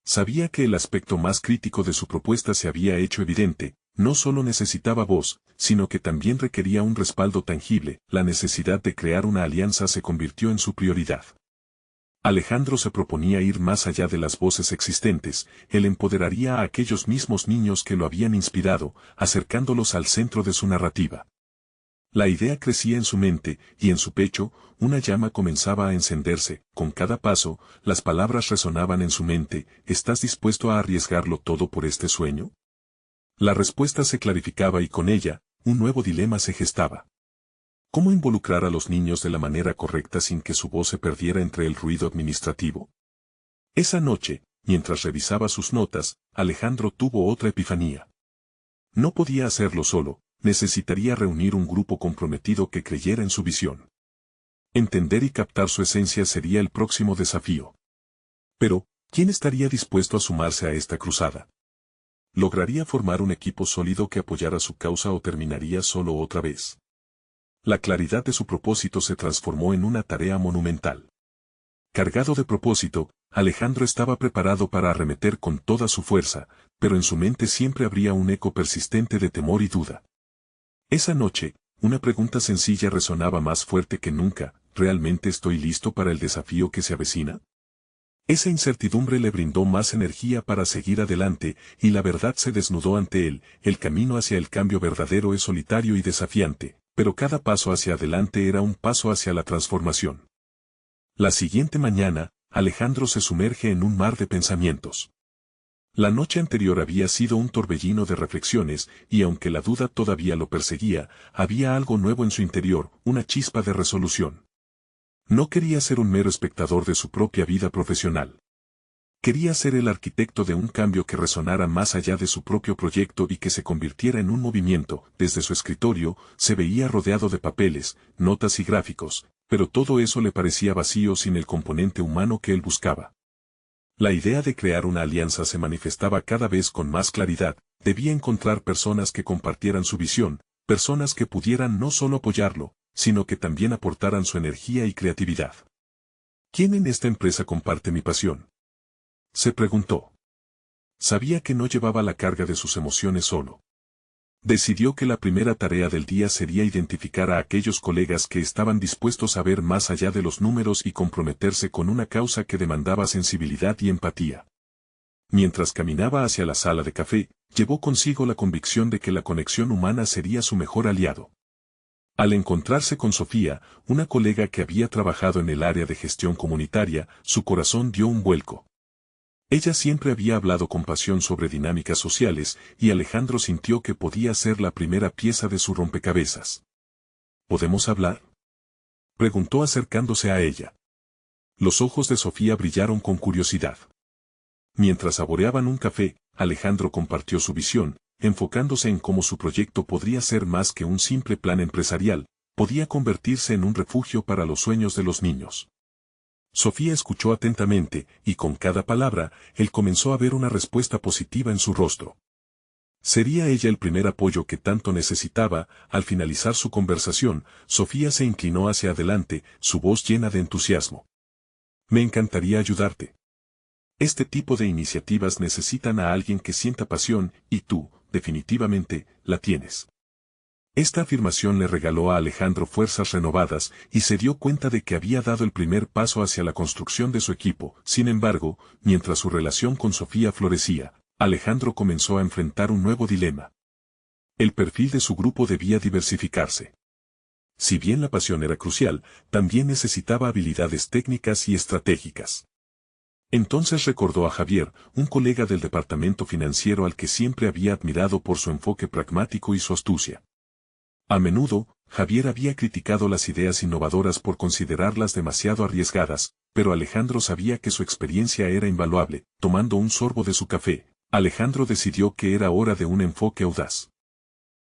Sabía que el aspecto más crítico de su propuesta se había hecho evidente: no solo necesitaba voz, sino que también requería un respaldo tangible. La necesidad de crear una alianza se convirtió en su prioridad. Alejandro se proponía ir más allá de las voces existentes. Él empoderaría a aquellos mismos niños que lo habían inspirado, acercándolos al centro de su narrativa. La idea crecía en su mente, y en su pecho, una llama comenzaba a encenderse. Con cada paso, las palabras resonaban en su mente: ¿estás dispuesto a arriesgarlo todo por este sueño? La respuesta se clarificaba y con ella, un nuevo dilema se gestaba. ¿Cómo involucrar a los niños de la manera correcta sin que su voz se perdiera entre el ruido administrativo? Esa noche, mientras revisaba sus notas, Alejandro tuvo otra epifanía. No podía hacerlo solo, necesitaría reunir un grupo comprometido que creyera en su visión. Entender y captar su esencia sería el próximo desafío. Pero, ¿quién estaría dispuesto a sumarse a esta cruzada? ¿Lograría formar un equipo sólido que apoyara su causa o terminaría solo otra vez? La claridad de su propósito se transformó en una tarea monumental. Cargado de propósito, Alejandro estaba preparado para arremeter con toda su fuerza, pero en su mente siempre habría un eco persistente de temor y duda. Esa noche, una pregunta sencilla resonaba más fuerte que nunca: ¿realmente estoy listo para el desafío que se avecina? Esa incertidumbre le brindó más energía para seguir adelante, y la verdad se desnudó ante él: el camino hacia el cambio verdadero es solitario y desafiante, pero cada paso hacia adelante era un paso hacia la transformación. La siguiente mañana, Alejandro se sumerge en un mar de pensamientos. La noche anterior había sido un torbellino de reflexiones, y aunque la duda todavía lo perseguía, había algo nuevo en su interior, una chispa de resolución. No quería ser un mero espectador de su propia vida profesional. Quería ser el arquitecto de un cambio que resonara más allá de su propio proyecto y que se convirtiera en un movimiento. Desde su escritorio, se veía rodeado de papeles, notas y gráficos, pero todo eso le parecía vacío sin el componente humano que él buscaba. La idea de crear una alianza se manifestaba cada vez con más claridad: debía encontrar personas que compartieran su visión, personas que pudieran no solo apoyarlo, sino que también aportaran su energía y creatividad. ¿Quién en esta empresa comparte mi pasión?, se preguntó. Sabía que no llevaba la carga de sus emociones solo. Decidió que la primera tarea del día sería identificar a aquellos colegas que estaban dispuestos a ver más allá de los números y comprometerse con una causa que demandaba sensibilidad y empatía. Mientras caminaba hacia la sala de café, llevó consigo la convicción de que la conexión humana sería su mejor aliado. Al encontrarse con Sofía, una colega que había trabajado en el área de gestión comunitaria, su corazón dio un vuelco. Ella siempre había hablado con pasión sobre dinámicas sociales, y Alejandro sintió que podía ser la primera pieza de su rompecabezas. ¿Podemos hablar?, preguntó acercándose a ella. Los ojos de Sofía brillaron con curiosidad. Mientras saboreaban un café, Alejandro compartió su visión, enfocándose en cómo su proyecto podría ser más que un simple plan empresarial, podía convertirse en un refugio para los sueños de los niños. Sofía escuchó atentamente, y con cada palabra, él comenzó a ver una respuesta positiva en su rostro. Sería ella el primer apoyo que tanto necesitaba. Al finalizar su conversación, Sofía se inclinó hacia adelante, su voz llena de entusiasmo. Me encantaría ayudarte. Este tipo de iniciativas necesitan a alguien que sienta pasión, y tú, definitivamente, la tienes. Esta afirmación le regaló a Alejandro fuerzas renovadas, y se dio cuenta de que había dado el primer paso hacia la construcción de su equipo. Sin embargo, mientras su relación con Sofía florecía, Alejandro comenzó a enfrentar un nuevo dilema. El perfil de su grupo debía diversificarse. Si bien la pasión era crucial, también necesitaba habilidades técnicas y estratégicas. Entonces recordó a Javier, un colega del departamento financiero al que siempre había admirado por su enfoque pragmático y su astucia. A menudo, Javier había criticado las ideas innovadoras por considerarlas demasiado arriesgadas, pero Alejandro sabía que su experiencia era invaluable. Tomando un sorbo de su café, Alejandro decidió que era hora de un enfoque audaz.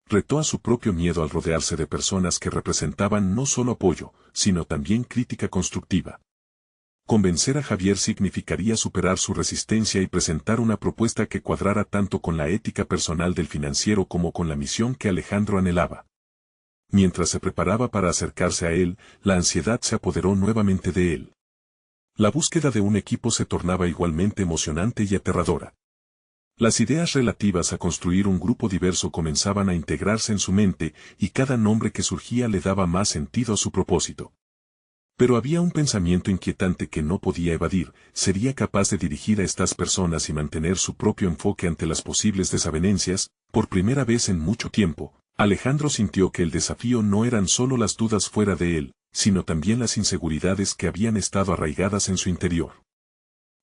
Retó a su propio miedo al rodearse de personas que representaban no solo apoyo, sino también crítica constructiva. Convencer a Javier significaría superar su resistencia y presentar una propuesta que cuadrara tanto con la ética personal del financiero como con la misión que Alejandro anhelaba. Mientras se preparaba para acercarse a él, la ansiedad se apoderó nuevamente de él. La búsqueda de un equipo se tornaba igualmente emocionante y aterradora. Las ideas relativas a construir un grupo diverso comenzaban a integrarse en su mente, y cada nombre que surgía le daba más sentido a su propósito. Pero había un pensamiento inquietante que no podía evadir: ¿sería capaz de dirigir a estas personas y mantener su propio enfoque ante las posibles desavenencias? Por primera vez en mucho tiempo, Alejandro sintió que el desafío no eran solo las dudas fuera de él, sino también las inseguridades que habían estado arraigadas en su interior.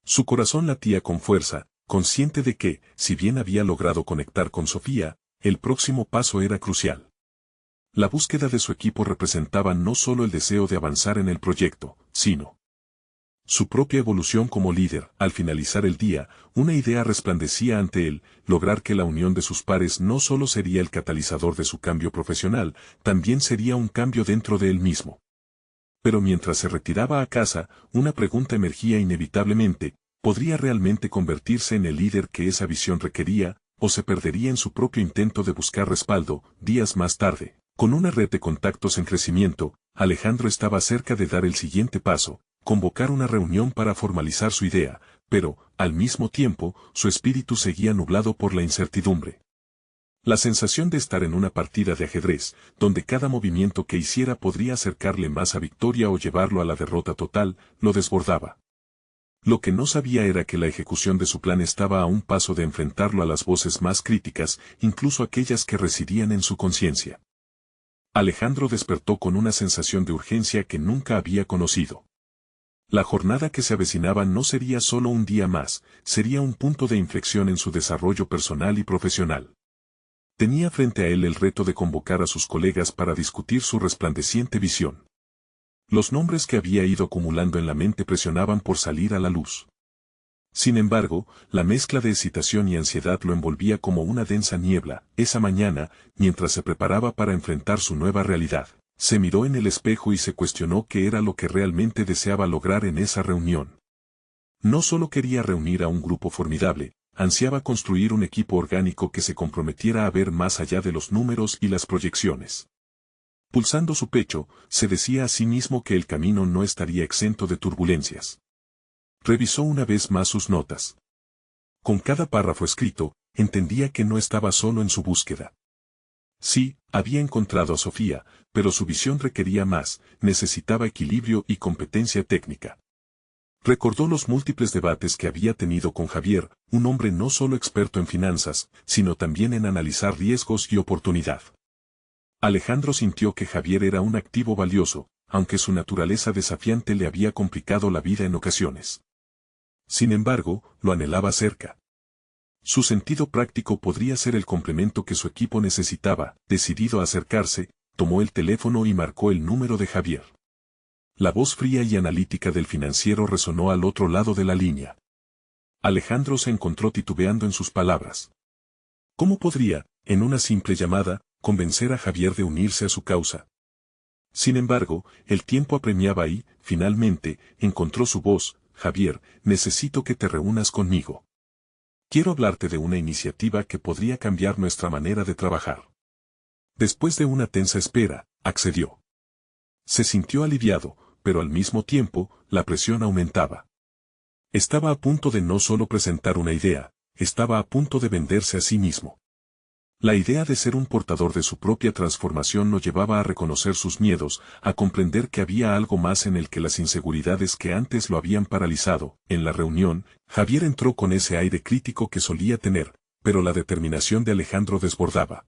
Su corazón latía con fuerza, consciente de que, si bien había logrado conectar con Sofía, el próximo paso era crucial. La búsqueda de su equipo representaba no solo el deseo de avanzar en el proyecto, sino su propia evolución como líder. Al finalizar el día, una idea resplandecía ante él: lograr que la unión de sus pares no solo sería el catalizador de su cambio profesional, también sería un cambio dentro de él mismo. Pero mientras se retiraba a casa, una pregunta emergía inevitablemente: ¿podría realmente convertirse en el líder que esa visión requería, o se perdería en su propio intento de buscar respaldo? Días más tarde, con una red de contactos en crecimiento, Alejandro estaba cerca de dar el siguiente paso: convocar una reunión para formalizar su idea, pero, al mismo tiempo, su espíritu seguía nublado por la incertidumbre. La sensación de estar en una partida de ajedrez, donde cada movimiento que hiciera podría acercarle más a victoria o llevarlo a la derrota total, lo desbordaba. Lo que no sabía era que la ejecución de su plan estaba a un paso de enfrentarlo a las voces más críticas, incluso aquellas que residían en su conciencia. Alejandro despertó con una sensación de urgencia que nunca había conocido. La jornada que se avecinaba no sería solo un día más, sería un punto de inflexión en su desarrollo personal y profesional. Tenía frente a él el reto de convocar a sus colegas para discutir su resplandeciente visión. Los nombres que había ido acumulando en la mente presionaban por salir a la luz. Sin embargo, la mezcla de excitación y ansiedad lo envolvía como una densa niebla. Esa mañana, mientras se preparaba para enfrentar su nueva realidad, se miró en el espejo y se cuestionó qué era lo que realmente deseaba lograr en esa reunión. No solo quería reunir a un grupo formidable, ansiaba construir un equipo orgánico que se comprometiera a ver más allá de los números y las proyecciones. Pulsando su pecho, se decía a sí mismo que el camino no estaría exento de turbulencias. Revisó una vez más sus notas. Con cada párrafo escrito, entendía que no estaba solo en su búsqueda. Sí, había encontrado a Sofía, pero su visión requería más, necesitaba equilibrio y competencia técnica. Recordó los múltiples debates que había tenido con Javier, un hombre no solo experto en finanzas, sino también en analizar riesgos y oportunidad. Alejandro sintió que Javier era un activo valioso, aunque su naturaleza desafiante le había complicado la vida en ocasiones. Sin embargo, lo anhelaba cerca. Su sentido práctico podría ser el complemento que su equipo necesitaba. Decidido a acercarse, tomó el teléfono y marcó el número de Javier. La voz fría y analítica del financiero resonó al otro lado de la línea. Alejandro se encontró titubeando en sus palabras. ¿Cómo podría, en una simple llamada, convencer a Javier de unirse a su causa? Sin embargo, el tiempo apremiaba y, finalmente, encontró su voz. Javier, necesito que te reúnas conmigo. Quiero hablarte de una iniciativa que podría cambiar nuestra manera de trabajar. Después de una tensa espera, accedió. Se sintió aliviado, pero al mismo tiempo, la presión aumentaba. Estaba a punto de no solo presentar una idea, estaba a punto de venderse a sí mismo. La idea de ser un portador de su propia transformación lo llevaba a reconocer sus miedos, a comprender que había algo más en él que las inseguridades que antes lo habían paralizado. En la reunión, Javier entró con ese aire crítico que solía tener, pero la determinación de Alejandro desbordaba.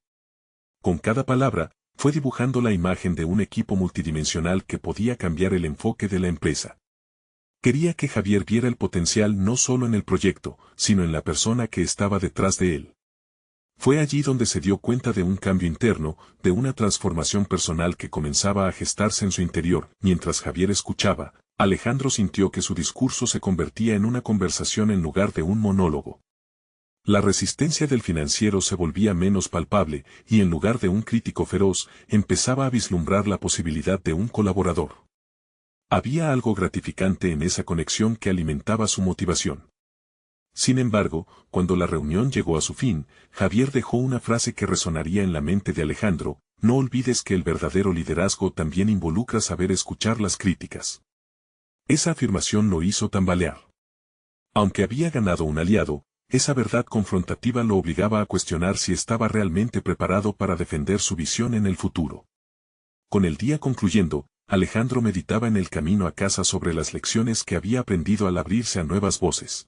Con cada palabra, fue dibujando la imagen de un equipo multidimensional que podía cambiar el enfoque de la empresa. Quería que Javier viera el potencial no solo en el proyecto, sino en la persona que estaba detrás de él. Fue allí donde se dio cuenta de un cambio interno, de una transformación personal que comenzaba a gestarse en su interior. Mientras Javier escuchaba, Alejandro sintió que su discurso se convertía en una conversación en lugar de un monólogo. La resistencia del financiero se volvía menos palpable, y en lugar de un crítico feroz, empezaba a vislumbrar la posibilidad de un colaborador. Había algo gratificante en esa conexión que alimentaba su motivación. Sin embargo, cuando la reunión llegó a su fin, Javier dejó una frase que resonaría en la mente de Alejandro: no olvides que el verdadero liderazgo también involucra saber escuchar las críticas. Esa afirmación lo hizo tambalear. Aunque había ganado un aliado, esa verdad confrontativa lo obligaba a cuestionar si estaba realmente preparado para defender su visión en el futuro. Con el día concluyendo, Alejandro meditaba en el camino a casa sobre las lecciones que había aprendido al abrirse a nuevas voces.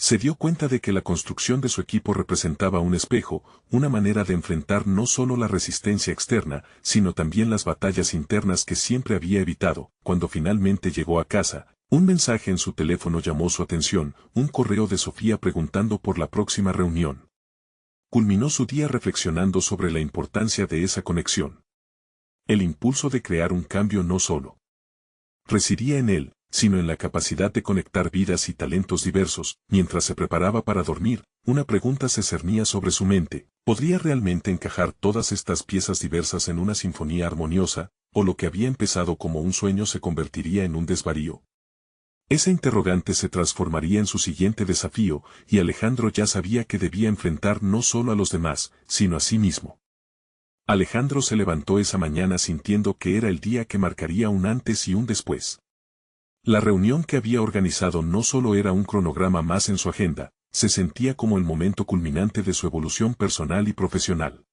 Se dio cuenta de que la construcción de su equipo representaba un espejo, una manera de enfrentar no solo la resistencia externa, sino también las batallas internas que siempre había evitado. Cuando finalmente llegó a casa, un mensaje en su teléfono llamó su atención: un correo de Sofía preguntando por la próxima reunión. Culminó su día reflexionando sobre la importancia de esa conexión. El impulso de crear un cambio no solo residía en él, sino en la capacidad de conectar vidas y talentos diversos. Mientras se preparaba para dormir, una pregunta se cernía sobre su mente: ¿podría realmente encajar todas estas piezas diversas en una sinfonía armoniosa, o lo que había empezado como un sueño se convertiría en un desvarío? Ese interrogante se transformaría en su siguiente desafío, y Alejandro ya sabía que debía enfrentar no solo a los demás, sino a sí mismo. Alejandro se levantó esa mañana sintiendo que era el día que marcaría un antes y un después. La reunión que había organizado no solo era un cronograma más en su agenda, se sentía como el momento culminante de su evolución personal y profesional.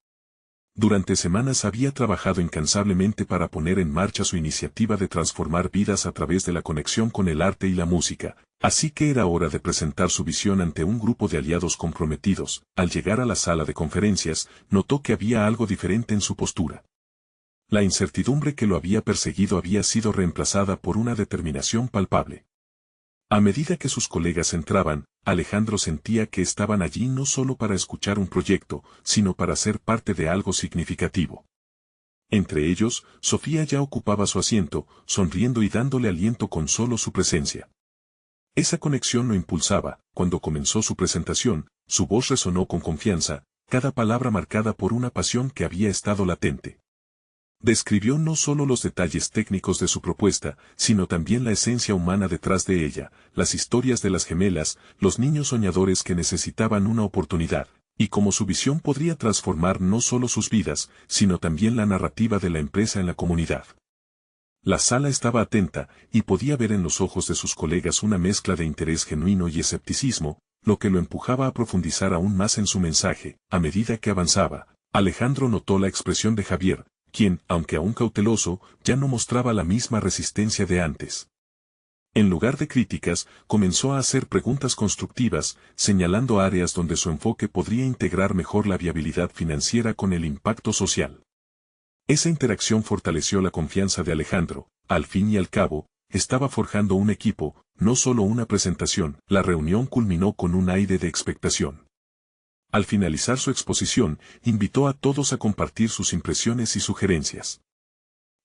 Durante semanas había trabajado incansablemente para poner en marcha su iniciativa de transformar vidas a través de la conexión con el arte y la música, así que era hora de presentar su visión ante un grupo de aliados comprometidos. Al llegar a la sala de conferencias, notó que había algo diferente en su postura. La incertidumbre que lo había perseguido había sido reemplazada por una determinación palpable. A medida que sus colegas entraban, Alejandro sentía que estaban allí no solo para escuchar un proyecto, sino para ser parte de algo significativo. Entre ellos, Sofía ya ocupaba su asiento, sonriendo y dándole aliento con solo su presencia. Esa conexión lo impulsaba. Cuando comenzó su presentación, su voz resonó con confianza, cada palabra marcada por una pasión que había estado latente. Describió no solo los detalles técnicos de su propuesta, sino también la esencia humana detrás de ella, las historias de las gemelas, los niños soñadores que necesitaban una oportunidad, y cómo su visión podría transformar no solo sus vidas, sino también la narrativa de la empresa en la comunidad. La sala estaba atenta, y podía ver en los ojos de sus colegas una mezcla de interés genuino y escepticismo, lo que lo empujaba a profundizar aún más en su mensaje. A medida que avanzaba, Alejandro notó la expresión de Javier, quien, aunque aún cauteloso, ya no mostraba la misma resistencia de antes. En lugar de críticas, comenzó a hacer preguntas constructivas, señalando áreas donde su enfoque podría integrar mejor la viabilidad financiera con el impacto social. Esa interacción fortaleció la confianza de Alejandro. Al fin y al cabo, estaba forjando un equipo, no solo una presentación. La reunión culminó con un aire de expectación. Al finalizar su exposición, invitó a todos a compartir sus impresiones y sugerencias.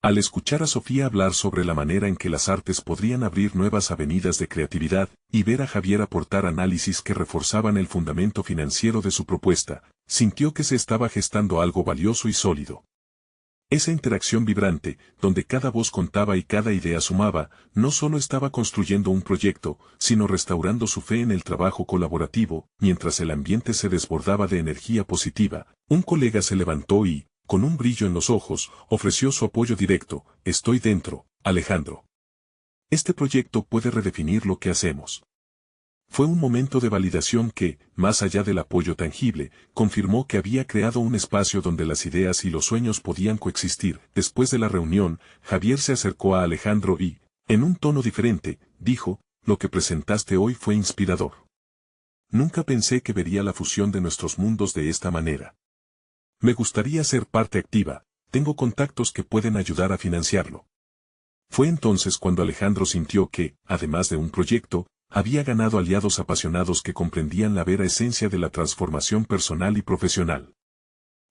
Al escuchar a Sofía hablar sobre la manera en que las artes podrían abrir nuevas avenidas de creatividad, y ver a Javier aportar análisis que reforzaban el fundamento financiero de su propuesta, sintió que se estaba gestando algo valioso y sólido. Esa interacción vibrante, donde cada voz contaba y cada idea sumaba, no solo estaba construyendo un proyecto, sino restaurando su fe en el trabajo colaborativo. Mientras el ambiente se desbordaba de energía positiva, un colega se levantó y, con un brillo en los ojos, ofreció su apoyo directo. Estoy dentro, Alejandro. Este proyecto puede redefinir lo que hacemos. Fue un momento de validación que, más allá del apoyo tangible, confirmó que había creado un espacio donde las ideas y los sueños podían coexistir. Después de la reunión, Javier se acercó a Alejandro y, en un tono diferente, dijo, lo que presentaste hoy fue inspirador. Nunca pensé que vería la fusión de nuestros mundos de esta manera. Me gustaría ser parte activa, tengo contactos que pueden ayudar a financiarlo. Fue entonces cuando Alejandro sintió que, además de un proyecto, había ganado aliados apasionados que comprendían la vera esencia de la transformación personal y profesional.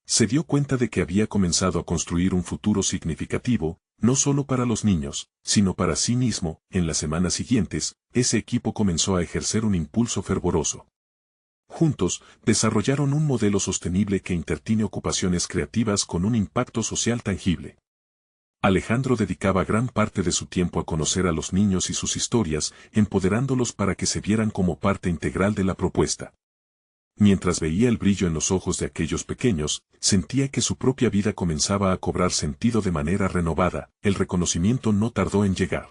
Se dio cuenta de que había comenzado a construir un futuro significativo, no solo para los niños, sino para sí mismo. En las semanas siguientes, ese equipo comenzó a ejercer un impulso fervoroso. Juntos, desarrollaron un modelo sostenible que intertiene ocupaciones creativas con un impacto social tangible. Alejandro dedicaba gran parte de su tiempo a conocer a los niños y sus historias, empoderándolos para que se vieran como parte integral de la propuesta. Mientras veía el brillo en los ojos de aquellos pequeños, sentía que su propia vida comenzaba a cobrar sentido de manera renovada. El reconocimiento no tardó en llegar.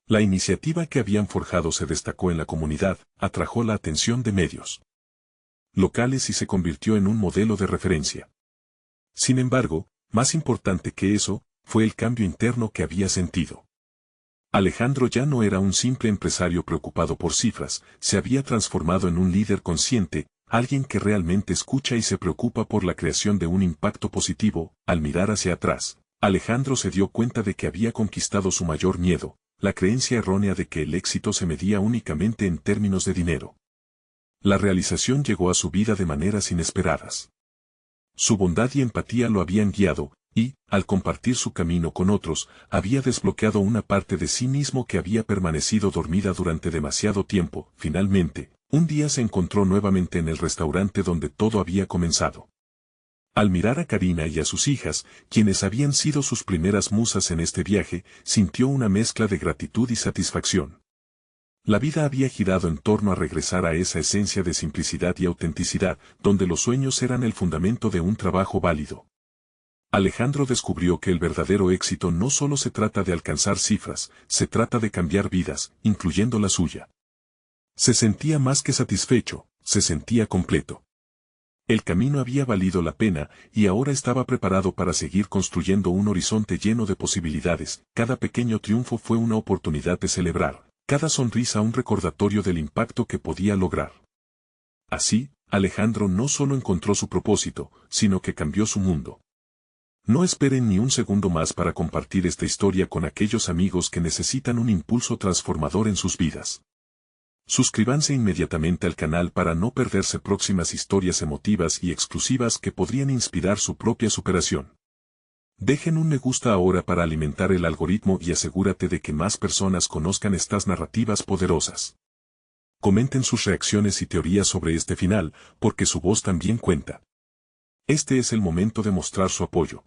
La iniciativa que habían forjado se destacó en la comunidad, atrajo la atención de medios locales y se convirtió en un modelo de referencia. Sin embargo, más importante que eso, fue el cambio interno que había sentido. Alejandro ya no era un simple empresario preocupado por cifras, se había transformado en un líder consciente, alguien que realmente escucha y se preocupa por la creación de un impacto positivo. Al mirar hacia atrás, Alejandro se dio cuenta de que había conquistado su mayor miedo, la creencia errónea de que el éxito se medía únicamente en términos de dinero. La realización llegó a su vida de maneras inesperadas. Su bondad y empatía lo habían guiado, y, al compartir su camino con otros, había desbloqueado una parte de sí mismo que había permanecido dormida durante demasiado tiempo. Finalmente, un día se encontró nuevamente en el restaurante donde todo había comenzado. Al mirar a Karina y a sus hijas, quienes habían sido sus primeras musas en este viaje, sintió una mezcla de gratitud y satisfacción. La vida había girado en torno a regresar a esa esencia de simplicidad y autenticidad, donde los sueños eran el fundamento de un trabajo válido. Alejandro descubrió que el verdadero éxito no solo se trata de alcanzar cifras, se trata de cambiar vidas, incluyendo la suya. Se sentía más que satisfecho, se sentía completo. El camino había valido la pena, y ahora estaba preparado para seguir construyendo un horizonte lleno de posibilidades. Cada pequeño triunfo fue una oportunidad de celebrar, cada sonrisa un recordatorio del impacto que podía lograr. Así, Alejandro no solo encontró su propósito, sino que cambió su mundo. No esperen ni un segundo más para compartir esta historia con aquellos amigos que necesitan un impulso transformador en sus vidas. Suscríbanse inmediatamente al canal para no perderse próximas historias emotivas y exclusivas que podrían inspirar su propia superación. Dejen un me gusta ahora para alimentar el algoritmo y asegúrate de que más personas conozcan estas narrativas poderosas. Comenten sus reacciones y teorías sobre este final, porque su voz también cuenta. Este es el momento de mostrar su apoyo.